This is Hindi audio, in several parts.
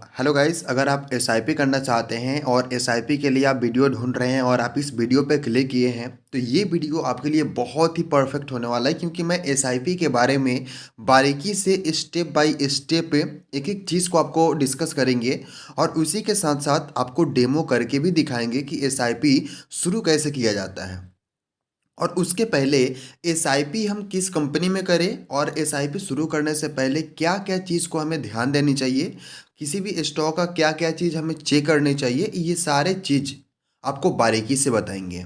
हेलो गाइस, अगर आप एसआईपी करना चाहते हैं और एसआईपी के लिए आप वीडियो ढूंढ रहे हैं और आप इस वीडियो पे क्लिक किए हैं तो ये वीडियो आपके लिए बहुत ही परफेक्ट होने वाला है, क्योंकि मैं एसआईपी के बारे में बारीकी से स्टेप बाय स्टेप एक एक चीज़ को आपको डिस्कस करेंगे और उसी के साथ साथ आपको डेमो करके भी दिखाएंगे कि एसआईपी शुरू कैसे किया जाता है। और उसके पहले एसआईपी हम किस कंपनी में करें और एसआईपी शुरू करने से पहले क्या क्या चीज़ को हमें ध्यान देनी चाहिए, किसी भी स्टॉक का क्या क्या चीज़ हमें चेक करनी चाहिए, ये सारे चीज़ आपको बारीकी से बताएंगे।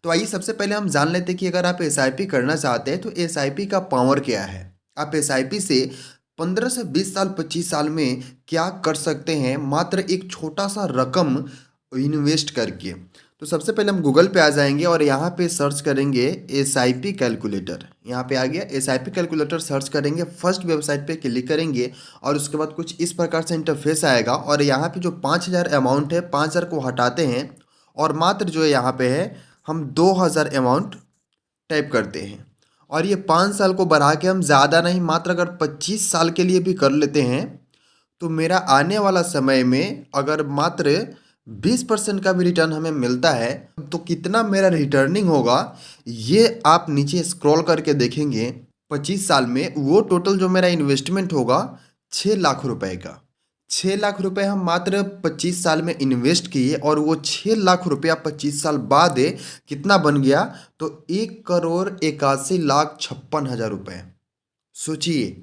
तो आइए सबसे पहले हम जान लेते हैं कि अगर आप एसआईपी करना चाहते हैं तो एसआईपी का पावर क्या है। आप एसआईपी से 15 से 20 साल 25 साल में क्या कर सकते हैं मात्र एक छोटा सा रकम इन्वेस्ट करके। तो सबसे पहले हम गूगल पे आ जाएंगे और यहाँ पे सर्च करेंगे एसआईपी कैलकुलेटर। यहाँ पे आ गया एसआईपी कैलकुलेटर, सर्च करेंगे, फर्स्ट वेबसाइट पे क्लिक करेंगे और उसके बाद कुछ इस प्रकार से इंटरफेस आएगा और यहाँ पे जो 5,000 अमाउंट है 5,000 को हटाते हैं और मात्र जो है यहाँ पे है हम 2,000 अमाउंट टाइप करते हैं। और ये 5 साल को बढ़ा के हम ज़्यादा नहीं, मात्र अगर 25 साल के लिए भी कर लेते हैं तो मेरा आने वाला समय में अगर मात्र 20% का भी रिटर्न हमें मिलता है तो कितना मेरा रिटर्निंग होगा ये आप नीचे स्क्रॉल करके देखेंगे। 25 साल में वो टोटल जो मेरा इन्वेस्टमेंट होगा 6 लाख रुपए का। 6 लाख रुपए हम मात्र 25 साल में इन्वेस्ट किए और वो 6 लाख रुपया 25 साल बाद कितना बन गया, तो 1,81,56,56,000 रुपए। सोचिए।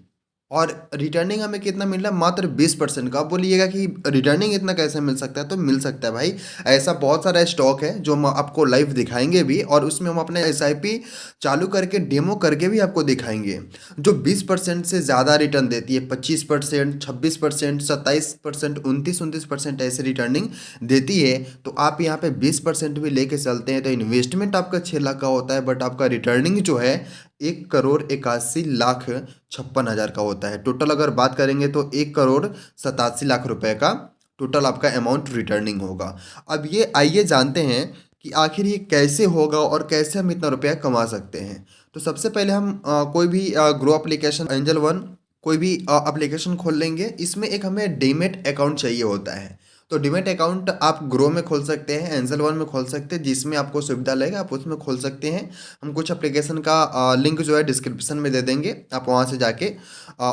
और रिटर्निंग हमें कितना मिल रहा है, मात्र 20% का। आप बोलिएगा कि रिटर्निंग इतना कैसे मिल सकता है, तो मिल सकता है भाई। ऐसा बहुत सारा स्टॉक है जो हम आपको लाइव दिखाएंगे भी और उसमें हम अपने एसआईपी चालू करके डेमो करके भी आपको दिखाएंगे जो 20% से ज़्यादा रिटर्न देती है। 25%, 26%, 27%, 29% ऐसे रिटर्निंग देती है। तो आप यहाँ पे 20% भी लेके चलते हैं तो इन्वेस्टमेंट आपका 6 लाख का होता है, बट आपका रिटर्निंग जो है 1,81,56,000 का होता है। टोटल अगर बात करेंगे तो 1,87,00,000 रुपए का टोटल आपका अमाउंट रिटर्निंग होगा। अब ये आइए जानते हैं कि आखिर ये कैसे होगा और कैसे हम इतना रुपया कमा सकते हैं। तो सबसे पहले हम कोई भी ग्रो एप्लीकेशन, एंजल वन, कोई भी एप्लीकेशन खोल लेंगे। इसमें एक हमें डीमेट अकाउंट चाहिए होता है। तो डीमेट अकाउंट आप ग्रो में खोल सकते हैं, एंजल वन में खोल सकते हैं, जिसमें आपको सुविधा लगेगा आप उसमें खोल सकते हैं। हम कुछ एप्लीकेशन का लिंक जो है डिस्क्रिप्शन में दे देंगे, आप वहाँ से जाके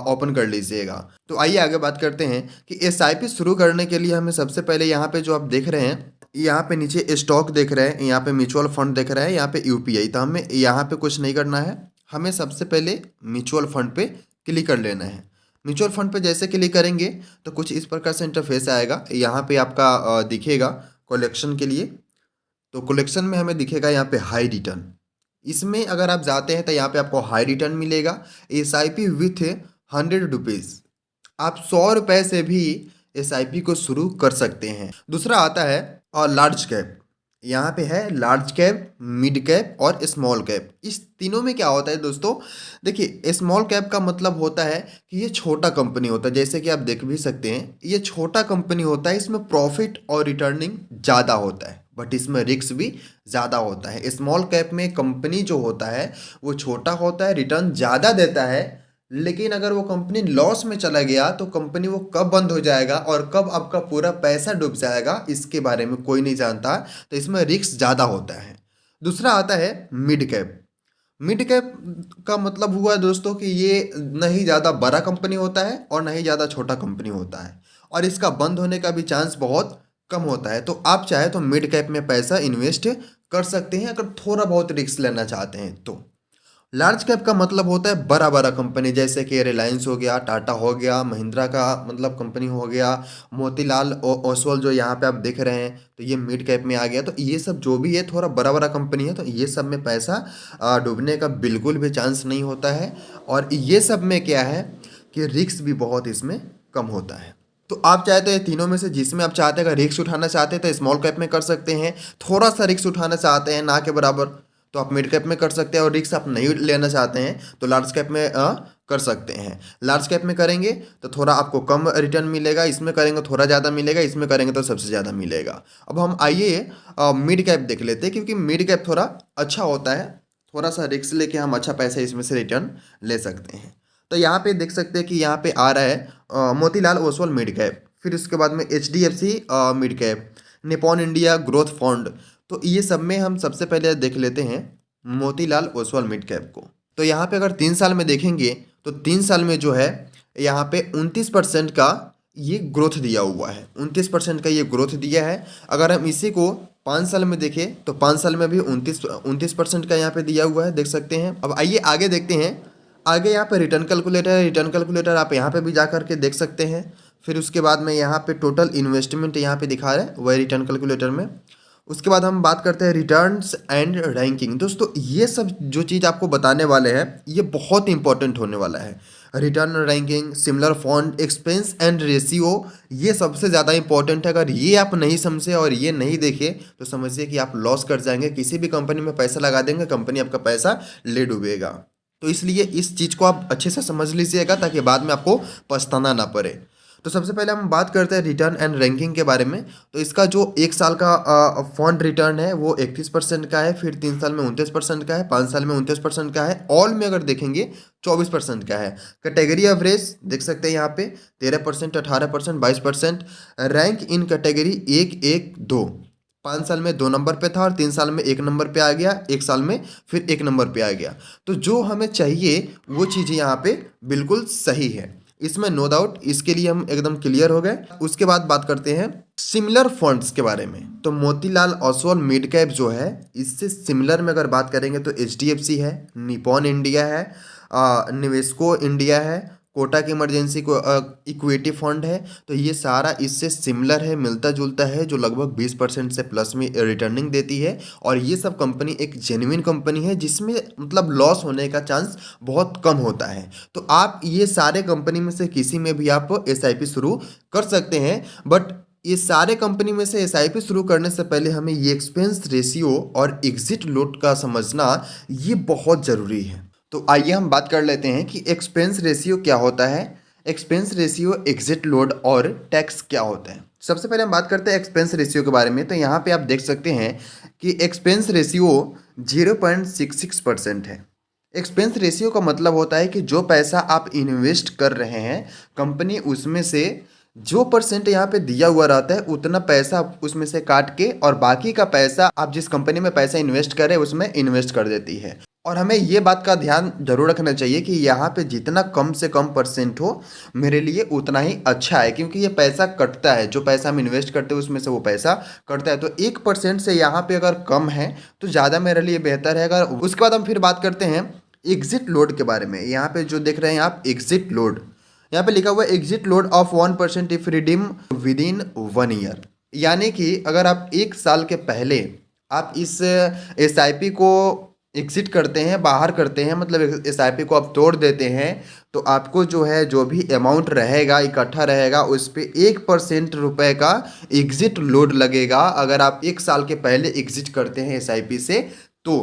ओपन कर लीजिएगा। तो आइए आगे बात करते हैं कि एसआईपी शुरू करने के लिए हमें सबसे पहले यहाँ पे जो आप देख रहे हैं, यहाँ पे नीचे स्टॉक देख रहे हैं, यहाँ पे म्यूचुअल फंड देख रहे हैं, यहाँ पे यूपीआई। तो हमें यहाँ पे कुछ नहीं करना है, हमें सबसे पहले म्यूचुअल फंड पे क्लिक कर लेना है। म्यूचुअल फंड पे जैसे क्लिक करेंगे तो कुछ इस प्रकार से इंटरफेस आएगा। यहाँ पे आपका दिखेगा कलेक्शन के लिए। तो कलेक्शन में हमें दिखेगा यहाँ पे हाई रिटर्न। इसमें अगर आप जाते हैं तो यहाँ पे आपको हाई रिटर्न मिलेगा। एसआईपी विथ 100 रुपीज़, आप 100 रुपये से भी एसआईपी को शुरू कर सकते हैं। दूसरा आता है और लार्ज कैप। यहाँ पे है लार्ज कैप, मिड कैप और स्मॉल कैप। इस तीनों में क्या होता है दोस्तों, देखिए स्मॉल कैप का मतलब होता है कि ये छोटा कंपनी होता है, जैसे कि आप देख भी सकते हैं ये छोटा कंपनी होता है। इसमें प्रॉफिट और रिटर्निंग ज़्यादा होता है बट इसमें रिस्क भी ज़्यादा होता है। स्मॉल कैप में कंपनी जो होता है वो छोटा होता है, रिटर्न ज़्यादा देता है, लेकिन अगर वो कंपनी लॉस में चला गया तो कंपनी वो कब बंद हो जाएगा और कब आपका पूरा पैसा डूब जाएगा इसके बारे में कोई नहीं जानता। तो इसमें रिस्क ज़्यादा होता है। दूसरा आता है मिड कैप। मिड कैप का मतलब हुआ दोस्तों कि ये नहीं ज़्यादा बड़ा कंपनी होता है और नहीं ज़्यादा छोटा कंपनी होता है और इसका बंद होने का भी चांस बहुत कम होता है। तो आप चाहे तो मिड कैप में पैसा इन्वेस्ट कर सकते हैं अगर थोड़ा बहुत रिस्क लेना चाहते हैं तो। लार्ज कैप का मतलब होता है बड़ा बड़ा कंपनी, जैसे कि रिलायंस हो गया, टाटा हो गया, महिंद्रा का मतलब कंपनी हो गया, मोतीलाल ओसवाल जो यहाँ पे आप देख रहे हैं तो ये मिड कैप में आ गया। तो ये सब जो भी है थोड़ा बड़ा बड़ा कंपनी है, तो ये सब में पैसा डूबने का बिल्कुल भी चांस नहीं होता है। और ये सब में क्या है कि रिस्क भी बहुत इसमें कम होता है। तो आप चाहे तो ये तीनों में से जिसमें आप चाहते हैं, अगर रिस्क उठाना चाहते हैं तो स्मॉल कैप में कर सकते हैं, थोड़ा सा रिस्क उठाना चाहते हैं ना के बराबर तो आप मिड कैप में कर सकते हैं, और रिस्क आप नहीं लेना चाहते हैं तो लार्ज कैप में कर सकते हैं। लार्ज कैप में करेंगे तो थोड़ा आपको कम रिटर्न मिलेगा, इसमें करेंगे थोड़ा ज़्यादा मिलेगा, इसमें करेंगे तो सबसे ज़्यादा मिलेगा। अब हम आइए मिड कैप देख लेते हैं, क्योंकि मिड कैप थोड़ा अच्छा होता है, थोड़ा सा रिस्क लेके हम अच्छा पैसा इसमें से रिटर्न ले सकते हैं। तो यहाँ पे देख सकते हैं कि यहाँ पे आ रहा है मोतीलाल ओसवाल मिड कैप। फिर उसके बाद में HDFC mid cap, Nippon India growth fund. तो ये सब में हम सबसे पहले देख लेते हैं मोतीलाल ओसवाल मिड कैप को। तो यहाँ पे अगर 3 साल में देखेंगे तो 3 साल में जो है यहाँ पे 29% का ये ग्रोथ दिया हुआ है, 29% का ये ग्रोथ दिया है। अगर हम इसी को 5 साल में देखें तो 5 साल में भी 29% का यहाँ पे दिया हुआ है, देख सकते हैं। अब आइए आगे देखते हैं। आगे यहाँ पे रिटर्न कैलकुलेटर है, रिटर्न कैलकुलेटर आप यहाँ पे भी जा करके देख सकते हैं। फिर उसके बाद में यहाँ पे टोटल इन्वेस्टमेंट यहाँ पे दिखा रहा है वही रिटर्न कैलकुलेटर में। उसके बाद हम बात करते हैं रिटर्न्स एंड रैंकिंग। दोस्तों ये सब जो चीज़ आपको बताने वाले हैं ये बहुत इंपॉर्टेंट होने वाला है। Return ranking, similar fund, expense and ratio, ये सबसे ज़्यादा इंपॉर्टेंट है। अगर ये आप नहीं समझे और ये नहीं देखे तो समझिए कि आप लॉस कर जाएंगे। किसी भी कंपनी में पैसा लगा देंगे, कंपनी आपका पैसा ले डूबेगा। तो इसलिए इस चीज़ को आप अच्छे से समझ लीजिएगा ताकि बाद में आपको पछताना ना पड़े। तो सबसे पहले हम बात करते हैं रिटर्न एंड रैंकिंग के बारे में। तो इसका जो 1 साल का फंड रिटर्न है वो 31% का है, फिर 3 साल में 29% का है, 5 साल में 29% का है, ऑल में अगर देखेंगे 24% का है। कैटेगरी एवरेज देख सकते हैं यहाँ पे 13%, 18%, 22%। रैंक इन कैटेगरी 1, 1, 2, 5 साल में 2 नंबर पे था और 3 साल में 1 नंबर पे आ गया, 1 साल में फिर 1 नंबर पे आ गया। तो जो हमें चाहिए वो चीज़ें यहाँ पे बिल्कुल सही है, इसमें नो डाउट। इसके लिए हम एकदम क्लियर हो गए। उसके बाद बात करते हैं सिमिलर फंड्स के बारे में। तो मोतीलाल ओसवाल मिड कैप जो है इससे सिमिलर में अगर बात करेंगे तो HDFC है, निपॉन इंडिया है, निवेस्को इंडिया है, कोटक इमरजेंसी को इक्विटी फंड है। तो ये सारा इससे सिमिलर है, मिलता जुलता है, जो लगभग 20% से प्लस में रिटर्निंग देती है। और ये सब कंपनी एक जेन्युइन कंपनी है जिसमें मतलब लॉस होने का चांस बहुत कम होता है। तो आप ये सारे कंपनी में से किसी में भी आप SIP शुरू कर सकते हैं। बट ये सारे कंपनी में से SIP शुरू करने से पहले हमें ये एक्सपेंस रेशियो और एग्जिट लोड का समझना ये बहुत ज़रूरी है। तो आइए हम बात कर लेते हैं कि एक्सपेंस रेशियो क्या होता है, एक्सपेंस रेशियो, एग्जिट लोड और टैक्स क्या होता है। सबसे पहले हम बात करते हैं एक्सपेंस रेशियो के बारे में। तो यहाँ पे आप देख सकते हैं कि एक्सपेंस रेशियो 0.66% है। एक्सपेंस रेशियो का मतलब होता है कि जो पैसा आप इन्वेस्ट कर रहे हैं कंपनी, उसमें से जो परसेंट यहाँ पे दिया हुआ रहता है उतना पैसा उसमें से काट के और बाकी का पैसा आप जिस कंपनी में पैसा इन्वेस्ट करें उसमें इन्वेस्ट कर देती है। और हमें ये बात का ध्यान जरूर रखना चाहिए कि यहाँ पे जितना कम से कम परसेंट हो मेरे लिए उतना ही अच्छा है, क्योंकि ये पैसा कटता है, जो पैसा हम इन्वेस्ट करते हैं उसमें से वो पैसा कटता है। तो 1% से यहाँ पे अगर कम है तो ज़्यादा मेरे लिए बेहतर है। अगर उसके बाद हम फिर बात करते हैं एग्जिट लोड के बारे में। यहाँ पे जो देख रहे हैं आप एग्जिट लोड, यहाँ पे लिखा हुआ है exit load of 1% if redeem with in 1 year. यानी कि अगर आप 1 साल के पहले आप इस SIP को एग्जिट करते हैं, बाहर करते हैं, मतलब SIP को आप तोड़ देते हैं, तो आपको जो है जो भी अमाउंट रहेगा इकट्ठा रहेगा उस पर 1% रुपये का एग्जिट लोड लगेगा अगर आप 1 साल के पहले एग्जिट करते हैं SIP से। तो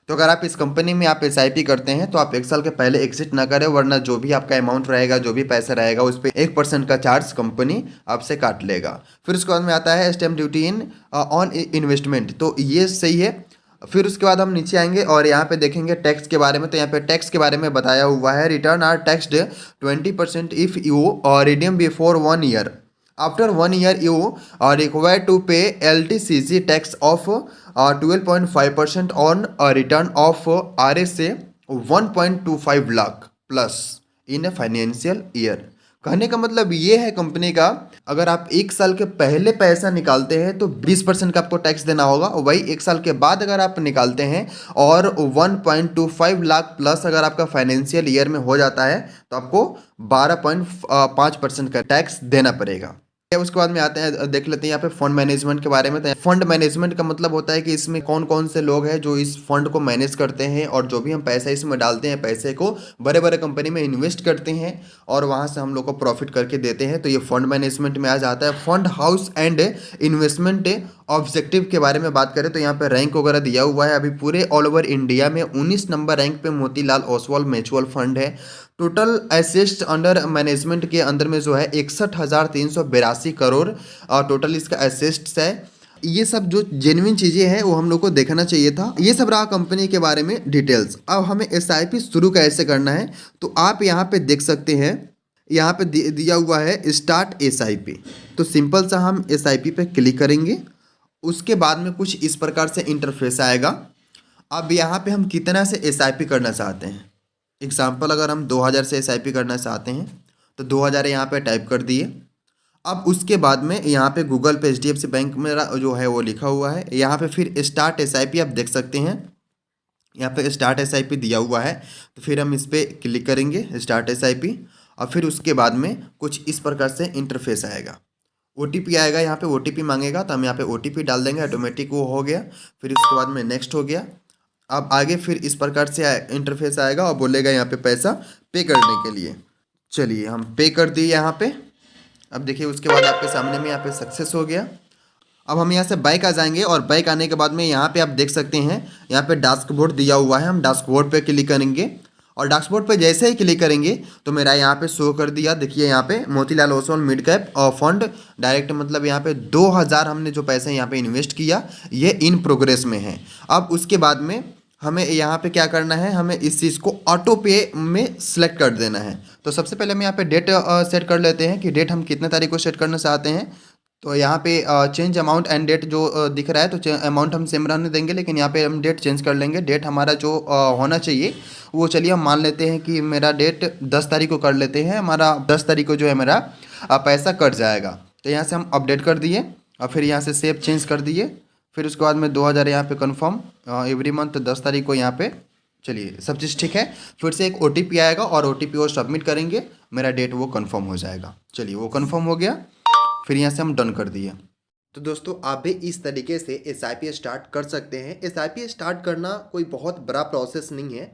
अगर आप इस कंपनी में आप SIP करते हैं तो आप 1 साल के पहले एग्जिट ना करें, वरना जो भी आपका अमाउंट रहेगा, जो भी पैसा रहेगा, उस पर 1% का चार्ज कंपनी आपसे काट लेगा। फिर उसके बाद में आता है stamp duty in on investment, तो ये सही है। फिर उसके बाद हम नीचे आएंगे और यहाँ पे देखेंगे टैक्स के बारे में। तो यहाँ पे टैक्स के बारे में बताया हुआ है, return are taxed 20% if you redeem before 1 year. After 1 year you are required to pay LTCC tax of 12.5% on return of RSA 1.25 lakh plus in a financial year. कहने का मतलब ये है कंपनी का, अगर आप 1 साल के पहले पैसा निकालते हैं तो 20% का आपको टैक्स देना होगा। वही 1 साल के बाद अगर आप निकालते हैं और 1.25 लाख प्लस अगर आपका फाइनेंशियल ईयर में हो जाता है तो आपको 12.5% का टैक्स देना पड़ेगा। उसके बाद में आते हैं, देख लेते हैं यहाँ पे फंड मैनेजमेंट के बारे में। तो फंड मैनेजमेंट का मतलब होता है कि इसमें कौन कौन से लोग हैं जो इस फंड को मैनेज करते हैं, और जो भी हम पैसा इसमें डालते हैं पैसे को बड़े बड़े कंपनी में इन्वेस्ट करते हैं और वहाँ से हम लोग को प्रॉफिट करके देते हैं। तो ये फंड मैनेजमेंट में आ जाता है। Fund house and investment objective के बारे में बात करें तो यहाँ पे रैंक वगैरह दिया हुआ है। अभी पूरे ऑल ओवर इंडिया में 19 नंबर रैंक पे मोतीलाल ओसवाल म्यूचुअल फंड है। टोटल एसेट्स अंडर मैनेजमेंट के अंदर में जो है 61,382 करोड़ टोटल इसका एसेट्स है। ये सब जो जेन्युइन चीज़ें हैं वो हम लोग को देखना चाहिए था। ये सब रहा कंपनी के बारे में डिटेल्स। अब हमें SIP शुरू कैसे करना है तो आप यहाँ पे देख सकते हैं यहाँ पे दिया हुआ है स्टार्ट एसआईपी। तो सिंपल सा हम एसआईपी पे क्लिक करेंगे। उसके बाद में कुछ इस प्रकार से इंटरफेस आएगा। अब यहाँ पे हम कितना से एसआईपी करना चाहते हैं। एग्जाम्पल अगर हम 2000 से एसआईपी करना चाहते हैं तो 2000 यहाँ पे टाइप कर दिए। अब उसके बाद में यहाँ पे गूगल पे एचडीएफसी बैंक मेरा जो है वो लिखा हुआ है। यहाँ पे फिर स्टार्ट एसआईपी आप देख सकते हैं, यहाँ पे स्टार्ट एसआईपी दिया हुआ है। तो फिर हम इस पर क्लिक करेंगे स्टार्ट एसआईपी, और फिर उसके बाद में कुछ इस प्रकार से इंटरफेस आएगा। ओटीपी आएगा, यहाँ पे ओटीपी मांगेगा तो हम यहाँ पे ओटीपी डाल देंगे, ऑटोमेटिक वो हो गया। फिर उसके बाद में नेक्स्ट हो गया। अब आगे फिर इस प्रकार से इंटरफेस आएगा और बोलेगा यहाँ पे पैसा पे करने के लिए। चलिए हम पे कर दिए यहाँ पे। अब देखिए उसके बाद आपके सामने में यहाँ पे सक्सेस हो गया। अब हम यहाँ से बैक आ जाएंगे और बैक आने के बाद में यहाँ पे आप देख सकते हैं यहाँ पे डैशबोर्ड दिया हुआ है। हम डैशबोर्ड पे क्लिक करेंगे और डैशबोर्ड पे जैसे ही क्लिक करेंगे तो मेरा यहाँ पे शो कर दिया। देखिए यहाँ पे मोतीलाल ओसवाल मिड कैप और फंड डायरेक्ट, मतलब यहाँ पे 2000 हमने जो पैसे यहाँ पे इन्वेस्ट किया ये इन प्रोग्रेस में है। अब उसके बाद में हमें यहाँ पे क्या करना है, हमें इस चीज़ को ऑटो पे में सेलेक्ट कर देना है। तो सबसे पहले हम यहाँ पे डेट सेट कर लेते हैं कि डेट हम कितने तारीख को सेट करना चाहते हैं। तो यहाँ पे चेंज अमाउंट एंड डेट जो दिख रहा है, तो अमाउंट हम सेम रहने देंगे, लेकिन यहाँ पे हम डेट चेंज कर लेंगे। डेट हमारा जो होना चाहिए वो चलिए हम मान लेते हैं कि मेरा डेट 10 तारीख को कर लेते हैं। हमारा 10 तारीख को जो है मेरा पैसा कट जाएगा। तो यहाँ से हम अपडेट कर दिए और फिर यहाँ से सेव चेंज कर दिए। फिर उसके बाद में 2000 यहाँ पे कन्फर्म एवरी मंथ 10 तारीख को यहाँ पे। चलिए सब चीज़ ठीक है। फिर से एक ओटीपी आएगा और ओटीपी वो सबमिट करेंगे, मेरा डेट वो कन्फर्म हो जाएगा। चलिए वो कन्फर्म हो गया, फिर यहाँ से हम डन कर दिए। तो दोस्तों आप भी इस तरीके से एसआईपी स्टार्ट कर सकते हैं। एसआईपी स्टार्ट करना कोई बहुत बड़ा प्रोसेस नहीं है।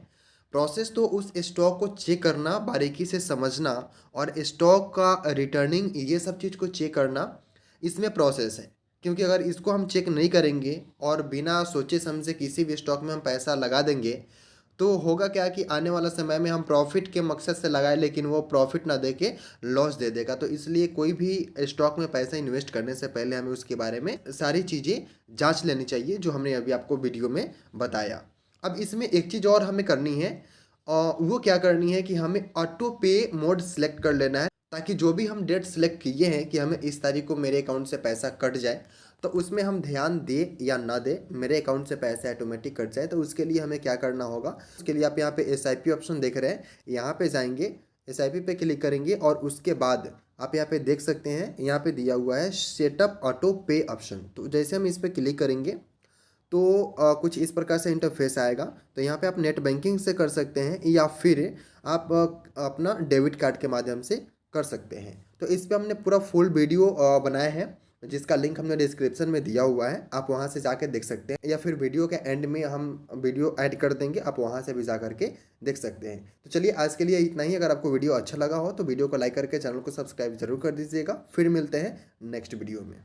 प्रोसेस तो उस स्टॉक को चेक करना, बारीकी से समझना और स्टॉक का रिटर्निंग, ये सब चीज़ को चेक करना, इसमें प्रोसेस है। क्योंकि अगर इसको हम चेक नहीं करेंगे और बिना सोचे समझे किसी भी स्टॉक में हम पैसा लगा देंगे तो होगा क्या कि आने वाला समय में हम प्रॉफिट के मकसद से लगाए लेकिन वो प्रॉफिट ना दे के लॉस दे देगा। तो इसलिए कोई भी स्टॉक में पैसा इन्वेस्ट करने से पहले हमें उसके बारे में सारी चीज़ें जांच लेनी चाहिए, जो हमने अभी आपको वीडियो में बताया। अब इसमें एक चीज़ और हमें करनी है, वो क्या करनी है कि हमें ऑटो पे मोड सेलेक्ट कर लेना है, ताकि जो भी हम डेट सेलेक्ट किए हैं कि हमें इस तारीख को मेरे अकाउंट से पैसा कट जाए, तो उसमें हम ध्यान दे या ना दे, मेरे अकाउंट से पैसे ऑटोमेटिक कट जाए। तो उसके लिए हमें क्या करना होगा, उसके लिए आप यहाँ पे एसआईपी ऑप्शन देख रहे हैं, यहाँ पे जाएंगे, एसआईपी पे क्लिक करेंगे और उसके बाद आप यहाँ पे देख सकते हैं यहाँ पे दिया हुआ है सेटअप ऑटो पे ऑप्शन। तो जैसे हम इस पर क्लिक करेंगे तो कुछ इस प्रकार से इंटरफेस आएगा। तो यहाँ पे आप नेट बैंकिंग से कर सकते हैं या फिर आप अपना डेबिट कार्ड के माध्यम से कर सकते हैं। तो इस पे हमने पूरा फुल वीडियो बनाया है, जिसका लिंक हमने डिस्क्रिप्शन में दिया हुआ है, आप वहां से जाके देख सकते हैं, या फिर वीडियो के एंड में हम वीडियो ऐड कर देंगे, आप वहां से भी जा करके देख सकते हैं। तो चलिए आज के लिए इतना ही। अगर आपको वीडियो अच्छा लगा हो तो वीडियो को लाइक करके चैनल को सब्सक्राइब जरूर कर दीजिएगा। फिर मिलते हैं नेक्स्ट वीडियो में।